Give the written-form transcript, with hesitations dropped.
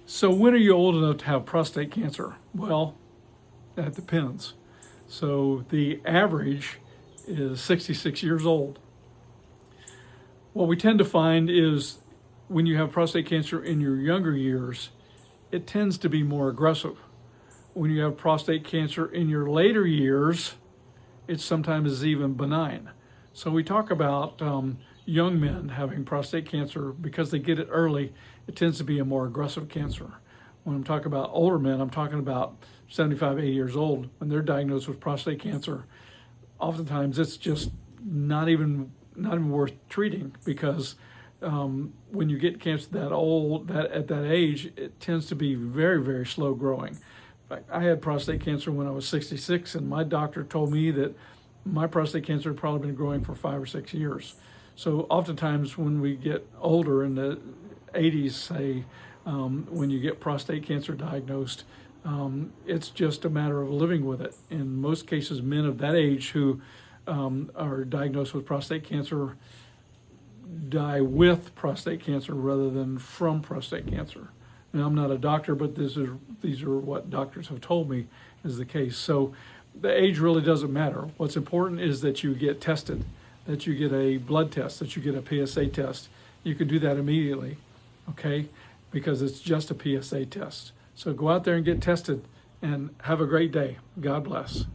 So when are you old enough to have prostate cancer? Well, that depends. So the average is 66 years old. What we tend to find is when you have prostate cancer in your younger years, it tends to be more aggressive. When you have prostate cancer in your later years, it sometimes is even benign. So we talk about young men having prostate cancer because they get it early. It tends to be a more aggressive cancer. When I'm talking about older men, I'm talking about 75, 80 years old. When they're diagnosed with prostate cancer, oftentimes it's just not even worth treating because when you get cancer that old, at that age, it tends to be very, very slow growing. In fact, I had prostate cancer when I was 66, and my doctor told me that my prostate cancer had probably been growing for 5 or 6 years. So oftentimes when we get older, in the 80s, say, when you get prostate cancer diagnosed, it's just a matter of living with it. In most cases, men of that age who are diagnosed with prostate cancer die with prostate cancer rather than from prostate cancer. Now, I'm not a doctor, but these are what doctors have told me is the case. So the age really doesn't matter. What's important is that you get tested, that you get a blood test, that you get a PSA test. You can do that immediately, okay? Because it's just a PSA test. So go out there and get tested and have a great day. God bless.